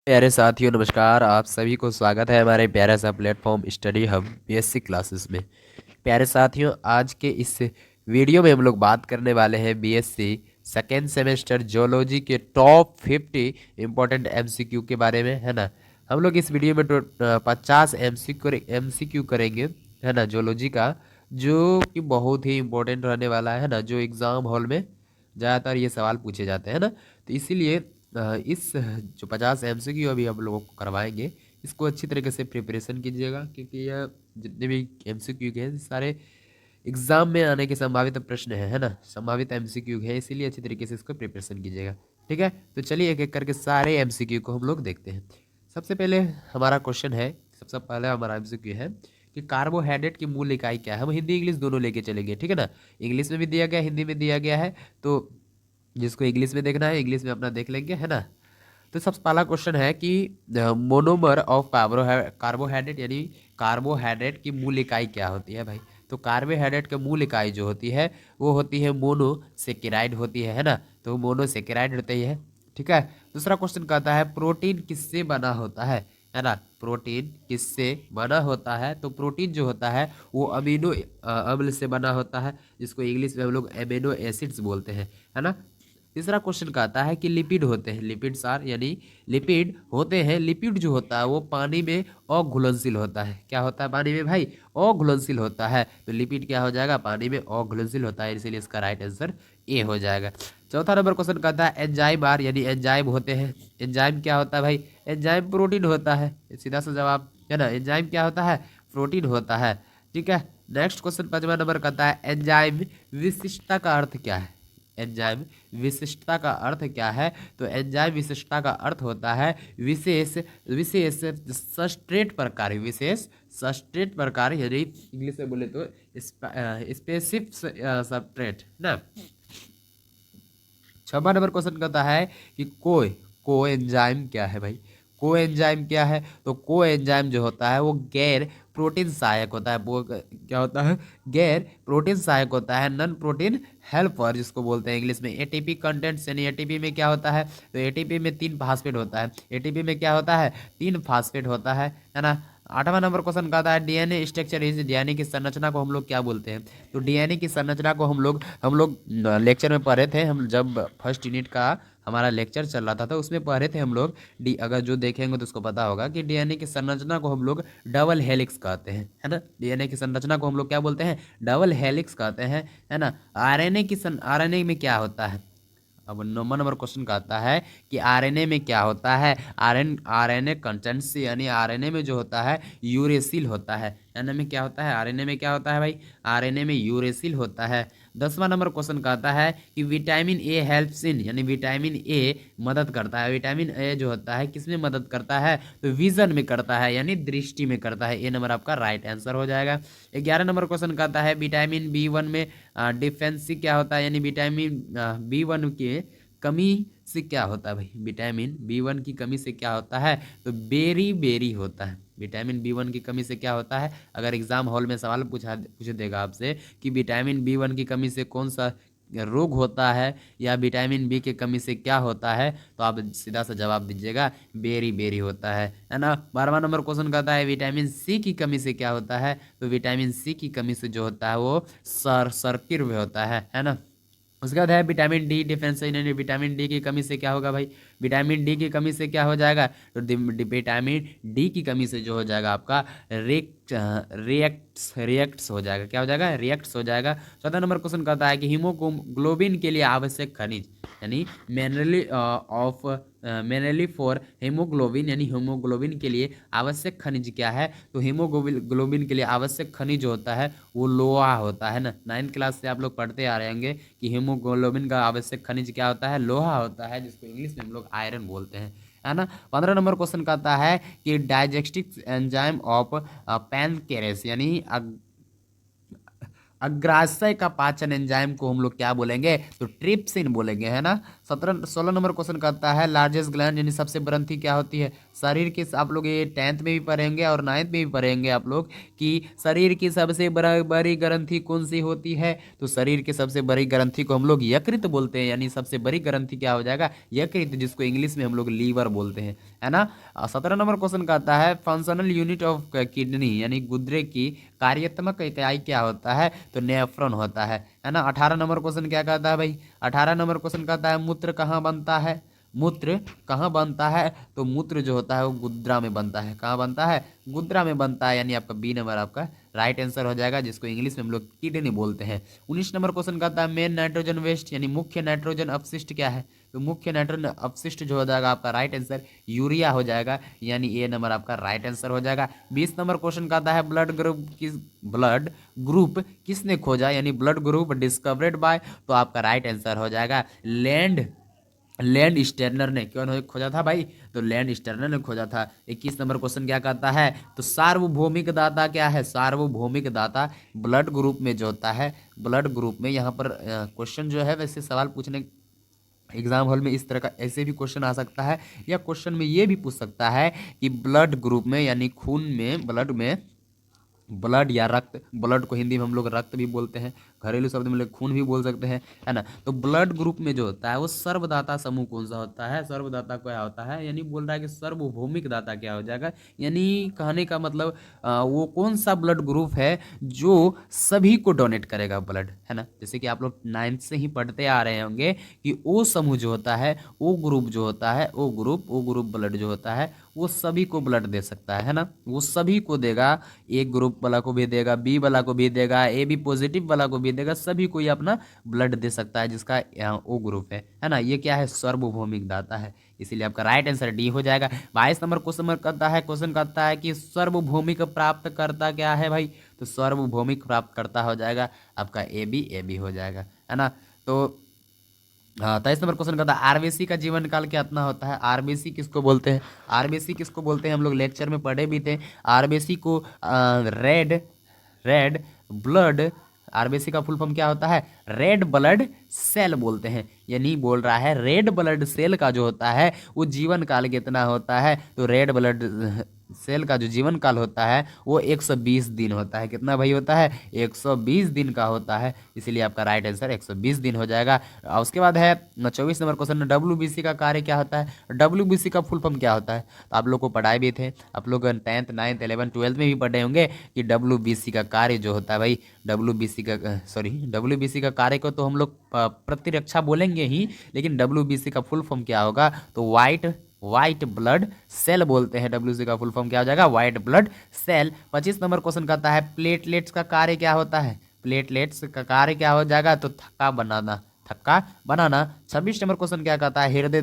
प्यारे साथियों नमस्कार। आप सभी को स्वागत है हमारे प्यारे सा platform study hub BSc classes में। प्यारे साथियों, आज के इस वीडियो में हम लोग बात करने वाले हैं बीएससी सेकेंड सेमेस्टर जियोलॉजी के टॉप 50 इम्पोर्टेंट एमसीक्यू के बारे में, है ना। हम लोग इस वीडियो में 50 एमसीक्यू करेंगे, है ना, जियोलॉजी का, जो कि बहुत ही इम्पोर्टेंट रहने वाला है ना, जो एग्ज़ाम हॉल में ज़्यादातर ये सवाल पूछे जाते हैं ना। तो इसीलिए इस जो 50 एमसीक्यू अभी हम लोगों को करवाएंगे, इसको अच्छी तरीके से प्रिपरेशन कीजिएगा, क्योंकि यह जितने भी एमसीक्यू के हैं सारे एग्जाम में आने के संभावित प्रश्न है ना, संभावित एमसीक्यू है, इसीलिए अच्छी तरीके से इसको प्रिपरेशन कीजिएगा। ठीक है, तो चलिए एक एक करके सारे एमसीक्यू को हम लोग देखते हैं। सबसे पहले हमारा क्वेश्चन है, सबसे पहले हमारा एमसीक्यू है कि कार्बोहाइड्रेट की मूल इकाई क्या है। हम हिंदी इंग्लिश दोनों लेके चलेंगे, ठीक है ना। इंग्लिश में भी दिया गया, हिंदी में दिया गया है, तो जिसको इंग्लिश में देखना है इंग्लिश में अपना देख लेंगे, है ना। तो सबसे पहला क्वेश्चन है कि मोनोमर ऑफ कार्बोहाइड्रेट यानी कार्बोहाइड्रेट की मूल इकाई क्या होती है भाई। तो कार्बोहाइड्रेट की मूल इकाई जो होती है वो होती है मोनोसेकेराइड होती है ना। तो मोनोसेकेराइड होती है। ठीक है। दूसरा क्वेश्चन कहता है प्रोटीन किससे बना होता है ना। प्रोटीन किससे बना होता है। तो प्रोटीन जो होता है वो अमीनो अम्ल से बना होता है, जिसको इंग्लिश में हम लोग एमिनो एसिड्स बोलते हैं, है ना। तीसरा क्वेश्चन का आता है कि लिपिड होते हैं, लिपिड सार यानी लिपिड होते हैं। लिपिड जो होता है वो पानी में अघुलनशील होता है। क्या होता है पानी में भाई? अघुलनशील होता है। तो लिपिड क्या हो जाएगा? पानी में अघुलनशील होता है, इसीलिए इसका राइट आंसर ए हो जाएगा। चौथा नंबर क्वेश्चन का आता है एंजाइम आर यानी एंजाइम होते हैं। एंजाइम क्या होता है भाई? एंजाइम प्रोटीन होता है, सीधा सा जवाब है ना। एंजाइम क्या होता है? प्रोटीन होता है। ठीक है। नेक्स्ट क्वेश्चन पांचवा नंबर का आता है एंजाइम विशिष्टता का अर्थ क्या है। एंजाइम विशिष्टता का अर्थ क्या है? तो एंजाइम विशिष्टता का अर्थ होता है विशेष विशेष सब्सट्रेट प्रकार, विशेष सब्सट्रेट प्रकार यानी इंग्लिश में बोले तो स्पेसिफिक सब्सट्रेट ना। छठवां नंबर क्वेश्चन कहता है कि को एंजाइम क्या है भाई। को एंजाइम क्या है? तो को एंजाइम जो होता है वो गैर प्रोटीन सहायक होता है। वो क्या होता है? गैर प्रोटीन सहायक होता है, नॉन प्रोटीन हेल्पर जिसको बोलते हैं इंग्लिश में। एटीपी कंटेंट्स यानी एटीपी में क्या होता है? तो एटीपी में 3 फास्फेट होता है। एटीपी में क्या होता है? 3 फास्फेट होता है ना। आठवां नंबर क्वेश्चन का आता है डीएनए स्ट्रक्चर इज, डीएनए की संरचना को हम लोग क्या बोलते हैं। तो डीएनए की संरचना को हम लोग लेक्चर में पढ़े थे। हम जब फर्स्ट यूनिट का हमारा लेक्चर चल रहा था तो उसमें पढ़े थे हम लोग। डी अगर जो देखेंगे तो उसको पता होगा कि डीएनए की संरचना को हम लोग डबल हेलिक्स कहते हैं, है ना। डीएनए की संरचना को हम लोग क्या बोलते हैं? डबल हेलिक्स कहते हैं, है ना। आरएनए में क्या होता है? अब नंबर क्वेश्चन का आता है कि आरएनए में क्या होता है। आरएनए कंटेंट्स यानी आरएनए में जो होता है यूरेसिल होता है। एनए में क्या होता है? आरएनए में क्या होता है भाई? आरएनए में यूरेसिल होता है। 10वां नंबर क्वेश्चन का आता है कि विटामिन ए हेल्प्स इन यानी विटामिन ए मदद करता है। विटामिन ए जो होता है किस में मदद करता है? तो विजन में करता है यानी दृष्टि में करता है। ए नंबर आपका राइट आंसर हो जाएगा। 11 नंबर क्वेश्चन का आता है विटामिन बी वन में डिफेंसी क्या होता है यानी विटामिन बी वन के कमी से क्या होता है भाई। विटामिन बी वन की कमी से क्या होता है? तो बेरी बेरी होता है। विटामिन बी वन की कमी से क्या होता है? अगर एग्जाम हॉल में सवाल पूछ देगा आपसे कि विटामिन बी वन की कमी से कौन सा रोग होता है या विटामिन बी की कमी से क्या होता है, तो आप सीधा सा जवाब दीजिएगा बेरी बेरी होता है ना। 12वां नंबर क्वेश्चन कहता है विटामिन सी की कमी से क्या होता है। तो विटामिन सी की कमी से जो होता है वो सर्किल में होता है ना। उसके बाद है विटामिन डी डिफेंस यानी विटामिन डी की कमी से क्या होगा भाई? विटामिन डी की कमी से क्या हो जाएगा? तो विटामिन डी की कमी से जो हो जाएगा आपका रिएक्ट्स हो जाएगा। क्या हो जाएगा? रिएक्ट्स हो जाएगा। 14 नंबर क्वेश्चन कहता है कि हीमोग्लोबिन के लिए आवश्यक खनिज यानी मिनरली फॉर हीमोग्लोबिन यानी हीमोग्लोबिन के लिए आवश्यक खनिज क्या है? तो हीमोग्लोबिन के लिए आवश्यक खनिज जो होता है वो लोहा होता है ना। 9th क्लास से आप लोग पढ़ते आ रहे होंगे कि हीमोग्लोबिन का आवश्यक खनिज क्या होता है? लोहा होता है, जिसको इंग्लिश में हम लोग आयरन बोलते हैं, है ना। 15 नंबर क्वेश्चन का आता है कि डाइजेस्टिव एंजाइम ऑफ पैनक्रियास यानी अग्राशय का पाचन एंजाइम को हम लोग क्या बोलेंगे, तो ट्रिप्सिन बोलेंगे, है ना। 16 नंबर क्वेश्चन करता है लार्जेस्ट ग्लैंड यानी सबसे ग्रंथि क्या होती है शरीर के, आप लोग ये 10th में भी पढ़ेंगे और 9th में भी पढ़ेंगे आप लोग कि शरीर की सबसे बड़ी ग्रंथि कौन सी होती है, तो शरीर की सबसे बड़ी ग्रंथि को हम लोग यकृत बोलते हैं, यानी सबसे बड़ी ग्रंथि क्या हो जाएगा, यकृत, जिसको इंग्लिश में हम लोग लीवर बोलते हैं, है ना। 17 नंबर क्वेश्चन कहता है फंक्शनल यूनिट ऑफ किडनी यानी गुर्दे की कार्यात्मक इकाई क्या होता है, तो नेफ्रॉन होता है ना। 18 नंबर क्वेश्चन क्या कहता है भाई, 18 नंबर क्वेश्चन कहता है मूत्र कहाँ बनता है, मूत्र कहाँ बनता है, तो मूत्र जो होता है वो गुद्रा में बनता है, कहाँ बनता है, गुद्रा में बनता है, यानी आपका बी नंबर आपका राइट आंसर हो जाएगा, जिसको इंग्लिश में हम लोग किडनी बोलते हैं। 19 नंबर क्वेश्चन कहता है मेन नाइट्रोजन वेस्ट यानी मुख्य नाइट्रोजन अपशिष्ट क्या है, तो मुख्य नाइट्रोजन अपशिष्ट जो हो जाएगा आपका राइट आंसर यूरिया हो जाएगा, यानी ए नंबर आपका राइट आंसर हो जाएगा। 20 नंबर क्वेश्चन कहता है ब्लड ग्रुप किसने खोजा, यानी ब्लड ग्रुप डिस्कवर्ड बाय, तो आपका राइट आंसर हो जाएगा लैंड स्टर्नर ने, क्यों खोजा था भाई, तो लैंड स्टर्नर ने खोजा था। 21 नंबर क्वेश्चन क्या कहता है, तो सार्वभौमिक दाता क्या है, सार्वभौमिक दाता ब्लड ग्रुप में जो होता है, ब्लड ग्रुप में यहाँ पर क्वेश्चन जो है वैसे सवाल पूछने एग्जाम हॉल में इस तरह का ऐसे भी क्वेश्चन आ सकता है, या क्वेश्चन में ये भी पूछ सकता है कि ब्लड ग्रुप में यानी खून में, ब्लड या रक्त, ब्लड को हिंदी में हम लोग रक्त भी बोलते हैं, घरेलू शब्द में लोग खून भी बोल सकते हैं, है ना। तो ब्लड ग्रुप में जो होता है वो सर्वदाता समूह कौन सा होता है, सर्वदाता क्या होता है, यानी बोल रहा है कि सार्वभौमिक दाता क्या हो जाएगा, यानी कहने का मतलब वो कौन सा ब्लड ग्रुप है जो सभी को डोनेट करेगा ब्लड, है ना। जैसे कि आप लोग 9th से ही पढ़ते आ रहे होंगे कि ओ समूह जो होता है, ओ ग्रुप जो होता है, ओ ग्रुप ब्लड जो होता है वो सभी को ब्लड दे सकता है ना, वो सभी को देगा, ए ग्रुप वाला को भी देगा, बी वाला को भी देगा, ए बी पॉजिटिव वाला को भी देगा, सभी को ये अपना ब्लड दे सकता है जिसका ओ ग्रुप है ना। ये क्या है, सार्वभौमिक दाता है, इसीलिए आपका राइट आंसर डी हो जाएगा। 22 नंबर क्वेश्चन करता है कि सार्वभौमिक प्राप्त करता क्या है भाई, तो सार्वभौमिक प्राप्त करता हो जाएगा आपका ए बी हो जाएगा, है ना। तो हाँ, 23 नंबर क्वेश्चन करता है आरबीसी का जीवन काल कितना होता है, आरबीसी किसको बोलते हैं, आरबीसी किसको बोलते हैं, हम लोग लेक्चर में पढ़े भी थे। आरबीसी को रेड रेड ब्लड, आरबीसी का फुल फॉर्म क्या होता है, रेड ब्लड सेल बोलते हैं, यानी बोल रहा है रेड ब्लड सेल का जो होता है वो जीवन काल कितना होता है, तो रेड ब्लड सेल का जो जीवन काल होता है वो 120 दिन होता है, कितना भाई होता है, 120 दिन का होता है, इसीलिए आपका राइट आंसर 120 दिन हो जाएगा। और उसके बाद है 24 नंबर क्वेश्चन, डब्ल्यूबीसी का कार्य क्या होता है, डब्ल्यूबीसी का फुल फॉर्म क्या होता है, तो आप लोग को पढ़ाए भी थे, आप लोग 10th 9th 11th 12th में भी पढ़े होंगे कि डब्ल्यूबीसी का कार्य जो होता है भाई, डब्ल्यूबीसी का कार्य को तो हम लोग प्रतिरक्षा बोलेंगे ही, लेकिन डब्ल्यूबीसी का फुल फॉर्म क्या होगा, तो वाइट ब्लड सेल बोलते हैं, डब्ल्यूसी का फुल फॉर्म क्या हो जाएगा, white blood cell. 25 number question कहता है प्लेटलेट्स का कार्य क्या होता है, प्लेटलेट्स का कार्य क्या हो जाएगा, तो थक्का बनाना। 26 नंबर क्वेश्चन क्या कहता है हृदय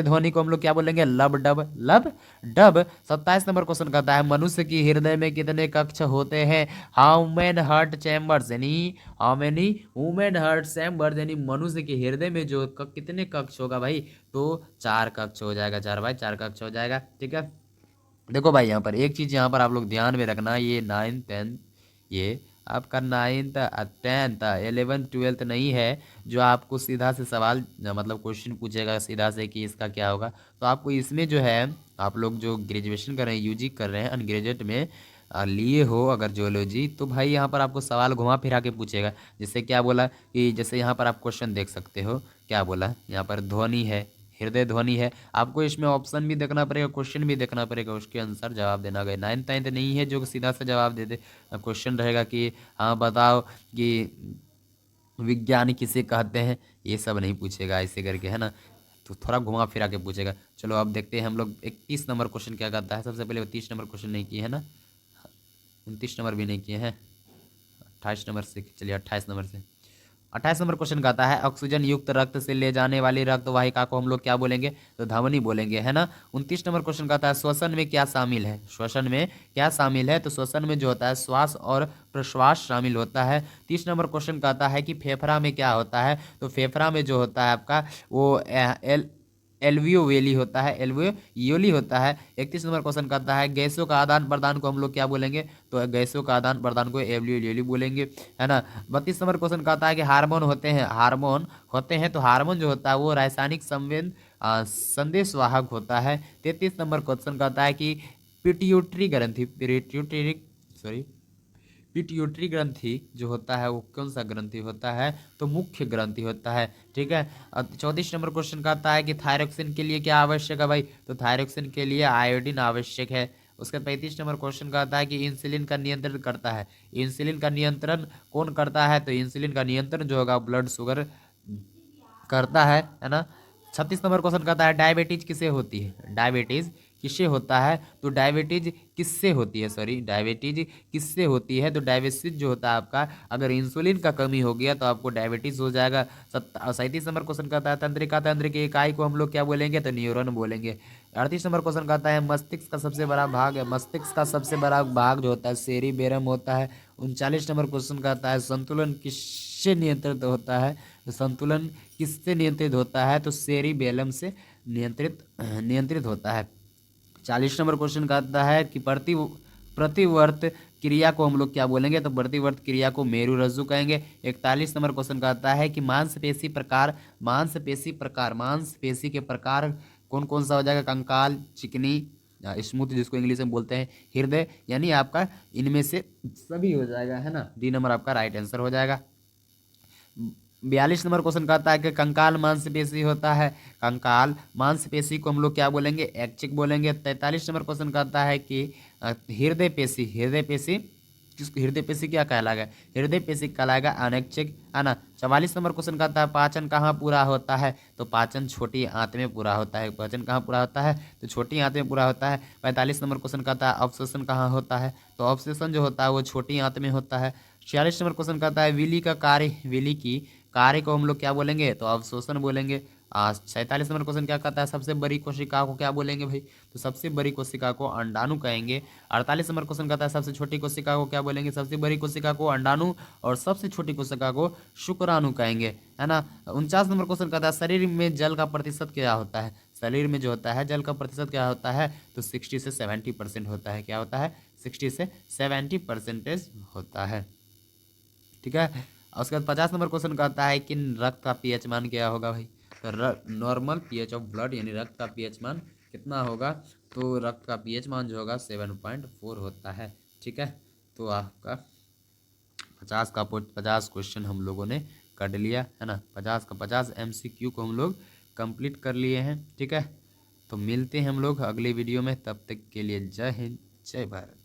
ध्वनि को हम लोग क्या बोलेंगे, लब डब। 27 नंबर क्वेश्चन कहता है मनुष्य की हृदय में कितने कक्ष होते हैं, हाउ मेनी हार्ट चैम्बर्स, यानी मनुष्य के हृदय में जो कितने कक्ष होगा भाई, तो 4 कक्ष हो जाएगा, 4 भाई 4 कक्ष हो जाएगा, ठीक है। देखो भाई यहाँ पर एक चीज़ यहाँ पर आप लोग ध्यान में रखना, ये 9th 10th, ये आपका 9th 10th 11th 12th नहीं है जो आपको सीधा से सवाल मतलब क्वेश्चन पूछेगा सीधा से कि इसका क्या होगा, तो आपको इसमें जो है आप लोग जो ग्रेजुएशन कर रहे हैं, यूजी कर रहे हैं, अनग्रेजुएट में लिए हो अगर जियोलॉजी, तो भाई यहाँ पर आपको सवाल घुमा फिरा के पूछेगा। जैसे क्या बोला कि जैसे यहाँ पर आप क्वेश्चन देख सकते हो, क्या बोला यहाँ पर ध्वनि है, हृदय ध्वनि है, आपको इसमें ऑप्शन भी देखना पड़ेगा, क्वेश्चन भी देखना पड़ेगा, उसके अनुसार जवाब देना गया। 9th 10th नहीं है जो सीधा सा जवाब दे दे, क्वेश्चन रहेगा कि हाँ बताओ कि विज्ञान किसे कहते हैं, ये सब नहीं पूछेगा ऐसे करके, है ना, तो थोड़ा घुमा फिरा के पूछेगा। चलो अब देखते हैं हम लोग 31 नंबर क्वेश्चन क्या करता है। सबसे पहले 30 नंबर क्वेश्चन नहीं किए है ना, 29 नंबर भी नहीं किए हैं, 28 नंबर से चलिए 28 नंबर से। 28 नंबर क्वेश्चन कहता है ऑक्सीजन युक्त रक्त से ले जाने वाली रक्त वाहिका को हम लोग क्या बोलेंगे, तो धमनी बोलेंगे, है ना। 29 नंबर क्वेश्चन कहता है श्वसन में क्या शामिल है, श्वसन में क्या शामिल है, तो श्वसन में जो होता है श्वास और प्रश्वास शामिल होता है। 30 नंबर क्वेश्चन कहता है कि फेफड़ा में क्या होता है, तो फेफड़ा में जो होता है आपका वो एल्वियोवेली होता है, एल्वियोली होता है। 31 नंबर क्वेश्चन कहता है गैसों का आदान प्रदान को हम लोग क्या बोलेंगे, तो गैसों का आदान प्रदान को एल्वियोली बोलेंगे, है ना। 32 नंबर क्वेश्चन कहता है कि हार्मोन होते हैं, हार्मोन होते हैं, तो हार्मोन जो होता है वो रासायनिक संदेश वाहक होता है। 33 नंबर क्वेश्चन कहता है कि पिट्यूटरी ग्रंथि, पिट्यूटरी ग्रंथि जो होता है वो कौन सा ग्रंथि होता है, तो मुख्य ग्रंथि होता है, ठीक है। 34 नंबर क्वेश्चन का आता है कि थायरोक्सिन के लिए क्या आवश्यक है भाई, तो थायरोक्सिन के लिए आयोडीन आवश्यक है। उसका 35 नंबर क्वेश्चन का आता है कि इंसुलिन का नियंत्रण करता है, इंसुलिन का नियंत्रण कौन करता है, तो इंसुलिन का नियंत्रण जो होगा ब्लड शुगर करता है ना। 36 नंबर क्वेश्चन कहता है डायबिटीज किसे होती है, डायबिटीज किससे होता है, तो डायबिटीज किससे होती है, सॉरी डायबिटीज किससे होती है, तो डायबिटीज जो होता है आपका, अगर इंसुलिन का कमी हो गया तो आपको डायबिटीज हो जाएगा। 37 नंबर क्वेश्चन कहता है तंत्रिका तंत्र की इकाई को हम लोग क्या बोलेंगे, तो न्यूरॉन बोलेंगे। 38 नंबर क्वेश्चन कहता है मस्तिष्क का सबसे बड़ा भाग है, मस्तिष्क का सबसे बड़ा भाग जो होता है सेरिबेरम होता है। 39 नंबर क्वेश्चन कहता है संतुलन किससे नियंत्रित होता है, तो संतुलन किससे नियंत्रित होता है, तो सेरिबेलम से नियंत्रित नियंत्रित होता है। 40 नंबर क्वेश्चन का आता है कि प्रतिवर्त क्रिया को हम लोग क्या बोलेंगे, तो प्रतिवर्त क्रिया को मेरुरज्जु कहेंगे। 41 नंबर क्वेश्चन का आता है कि मांसपेशी के प्रकार कौन कौन सा हो जाएगा, कंकाल, चिकनी, स्मूथ जिसको इंग्लिश में बोलते हैं, हृदय, यानी आपका इनमें से सभी हो जाएगा, है ना। डी नंबर आपका राइट आंसर हो जाएगा। 42 नंबर क्वेश्चन कहता है कि कंकाल मांसपेशी होता है, कंकाल मांसपेशी को हम लोग क्या बोलेंगे, ऐच्छिक बोलेंगे। 43 नंबर क्वेश्चन कहता है कि हृदय पेशी, हृदय पेशी क्या कहलाएगा, हृदय पेशी कहलाएगा अनैच्छिक, है ना। 44 नंबर क्वेश्चन कहता है पाचन कहाँ पूरा होता है, तो पाचन छोटी आंत में पूरा होता है, पाचन कहाँ पूरा होता है, तो छोटी आंत में पूरा होता है। 45 नंबर क्वेश्चन कहता है अवशोषण कहाँ होता है, तो अवशोषण जो होता है वो छोटी आंत में होता है। 46 नंबर क्वेश्चन कहता है विली का कार्य, विली की कार्य को हम लोग क्या बोलेंगे, तो अवशोषण बोलेंगे। 47 नंबर क्वेश्चन क्या कहता है सबसे बड़ी कोशिका को क्या बोलेंगे भाई, तो सबसे बड़ी कोशिका को अंडाणु कहेंगे। 48 नंबर क्वेश्चन कहता है सबसे छोटी कोशिका को क्या बोलेंगे, सबसे बड़ी कोशिका को अंडाणु और सबसे छोटी कोशिका को शुक्राणु कहेंगे, है ना। 49 नंबर क्वेश्चन कहता है शरीर में जल का प्रतिशत क्या होता है, शरीर में जो होता है जल का प्रतिशत क्या होता है, तो 60 से 70% होता है, क्या होता है, 60 से 70% होता है, ठीक है। और उसके बाद 50 नंबर क्वेश्चन कहता है कि रक्त का पीएच मान क्या होगा भाई, तो नॉर्मल पीएच ऑफ ब्लड यानी रक्त का पीएच मान कितना होगा, तो रक्त का पीएच मान जो होगा 7.4 होता है, ठीक है। तो आपका 50 क्वेश्चन हम लोगों ने कर लिया, है ना। 50 का 50 MCQ को हम लोग कंप्लीट कर लिए हैं, ठीक है। तो मिलते हैं हम लोग अगले वीडियो में, तब तक के लिए जय हिंद जय भारत।